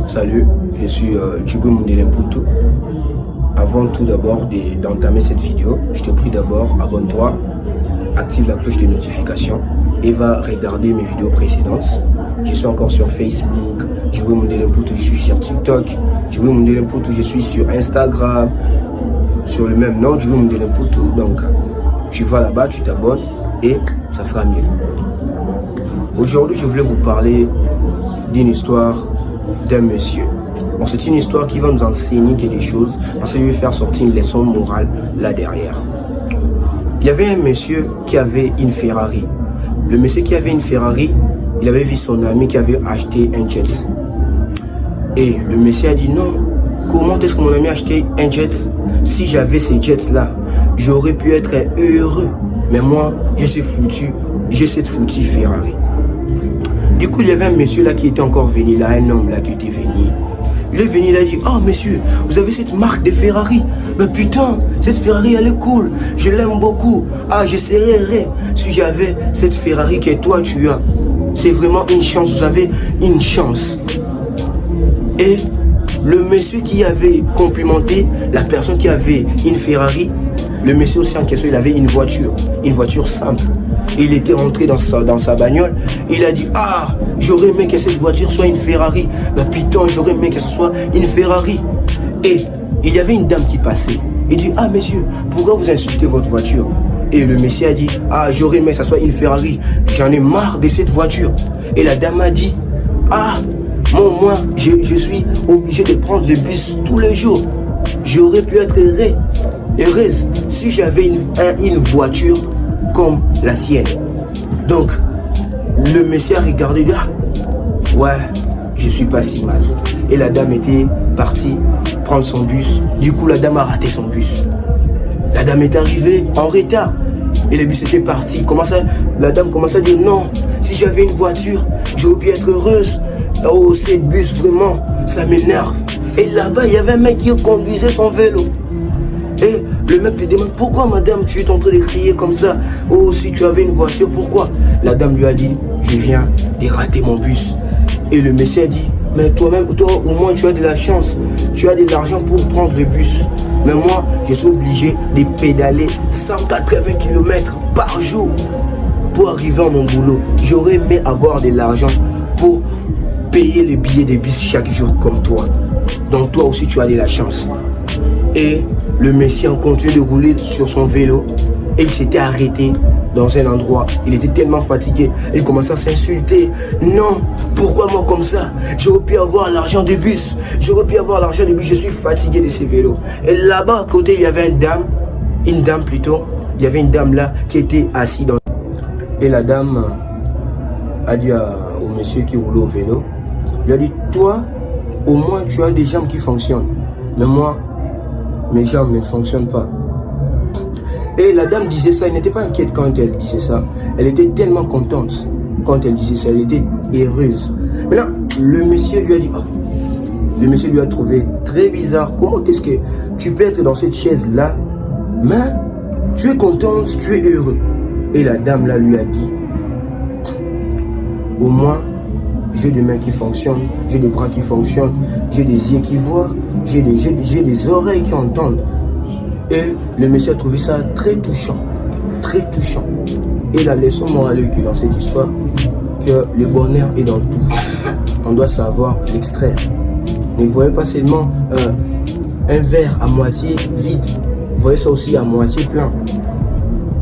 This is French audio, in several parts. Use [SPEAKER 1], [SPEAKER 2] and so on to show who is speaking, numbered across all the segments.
[SPEAKER 1] Salut, je suis Djibril Moudelemputu. Avant tout d'abord d'entamer cette vidéo, je te prie d'abord, abonne-toi, active la cloche de notification et va regarder mes vidéos précédentes. Je suis encore sur Facebook, Djibril Moudelemputu, je suis sur TikTok, Djibril Moudelemputu, je suis sur Instagram, sur le même nom, Djibril Moudelemputu. Donc, tu vas là-bas, tu t'abonnes et ça sera mieux. Aujourd'hui, je voulais vous parler d'une histoire d'un monsieur. Bon, c'est une histoire qui va nous enseigner quelque chose parce que je vais faire sortir une leçon morale là derrière. Il y avait un monsieur qui avait une Ferrari. Le monsieur qui avait une Ferrari, il avait vu son ami qui avait acheté un jet. Et le monsieur a dit non, comment est-ce que mon ami a acheté un jet? Si j'avais ces jets-là, j'aurais pu être heureux. Mais moi, je suis foutu, j'ai cette foutue Ferrari. Du coup, il y avait un monsieur là qui était encore venu, là, un homme là qui était venu. Il est venu, il a dit, oh monsieur, vous avez cette marque de Ferrari? Mais putain, cette Ferrari elle est cool, je l'aime beaucoup. Ah, je serais heureux si j'avais cette Ferrari que toi tu as. C'est vraiment une chance, vous avez une chance. Et le monsieur qui avait complimenté la personne qui avait une Ferrari, le monsieur aussi en question, il avait une voiture simple. Il était rentré dans sa bagnole. Il a dit, ah, j'aurais aimé que cette voiture soit une Ferrari. Ben putain, j'aurais aimé que ce soit une Ferrari. Et il y avait une dame qui passait. Il dit, ah monsieur, pourquoi vous insultez votre voiture? Et le monsieur a dit, ah, j'aurais aimé que ce soit une Ferrari. J'en ai marre de cette voiture. Et la dame a dit, ah, moi, je suis obligé de prendre le bus tous les jours. J'aurais pu être heureuse si j'avais une voiture comme la sienne. Donc, le monsieur a regardé, ah, ouais, je suis pas si mal. Et la dame était partie prendre son bus. Du coup, la dame a raté son bus. La dame est arrivée en retard. Et le bus était parti. La dame commençait à dire, non, si j'avais une voiture, j'aurais pu être heureuse. Oh, ce bus, vraiment, ça m'énerve. Et là-bas, il y avait un mec qui conduisait son vélo. Et le mec te demande, pourquoi madame tu es en train de crier comme ça? Oh, si tu avais une voiture, pourquoi? La dame lui a dit, je viens de rater mon bus. Et le monsieur a dit, mais toi-même, toi au moins tu as de la chance. Tu as de l'argent pour prendre le bus. Mais moi, je suis obligé de pédaler 180 km par jour pour arriver à mon boulot. J'aurais aimé avoir de l'argent pour payer les billets de bus chaque jour comme toi. Donc toi aussi tu as de la chance. Et le monsieur a continué de rouler sur son vélo et il s'était arrêté dans un endroit. Il était tellement fatigué. Il commençait à s'insulter. Non, pourquoi moi comme ça? J'aurais pu avoir l'argent de bus. J'aurais pu avoir l'argent de bus. Je suis fatigué de ces vélos. Et là-bas à côté, il y avait une dame plutôt. Il y avait une dame là qui était assise dans... Et la dame a dit au monsieur qui roulait au vélo, il a dit, toi, au moins tu as des jambes qui fonctionnent. Mais moi, mes jambes ne fonctionnent pas. Et la dame disait ça, elle n'était pas inquiète quand elle disait ça. Elle était tellement contente quand elle disait ça, elle était heureuse. Maintenant, le monsieur lui a dit, oh. Le monsieur lui a trouvé très bizarre. Comment est-ce que tu peux être dans cette chaise-là, mais tu es contente, tu es heureux? Et la dame là lui a dit, au moins, j'ai des mains qui fonctionnent, j'ai des bras qui fonctionnent, j'ai des yeux qui voient, j'ai des oreilles qui entendent. Et le monsieur a trouvé ça très touchant, très touchant. Et la leçon morale qui est dans cette histoire, que le bonheur est dans tout. On doit savoir l'extraire. Ne voyez pas seulement un verre à moitié vide, voyez ça aussi à moitié plein.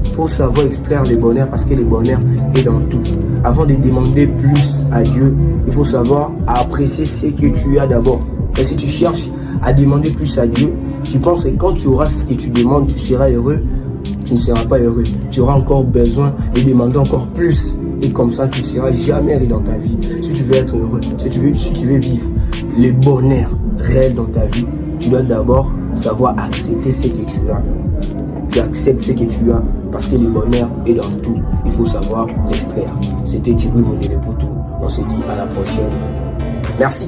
[SPEAKER 1] Il faut savoir extraire le bonheur parce que le bonheur est dans tout. Avant de demander plus à Dieu, il faut savoir apprécier ce que tu as d'abord. Et si tu cherches à demander plus à Dieu, tu penses que quand tu auras ce que tu demandes, tu seras heureux. Tu ne seras pas heureux. Tu auras encore besoin de demander encore plus. Et comme ça, tu ne seras jamais heureux dans ta vie. Si tu veux être heureux, si tu veux vivre le bonheur réel dans ta vie, tu dois d'abord savoir accepter ce que tu as. Tu acceptes ce que tu as parce que le bonheur est dans tout. Il faut savoir l'extraire. C'était Djibril Moudelemputu. On se dit à la prochaine. Merci.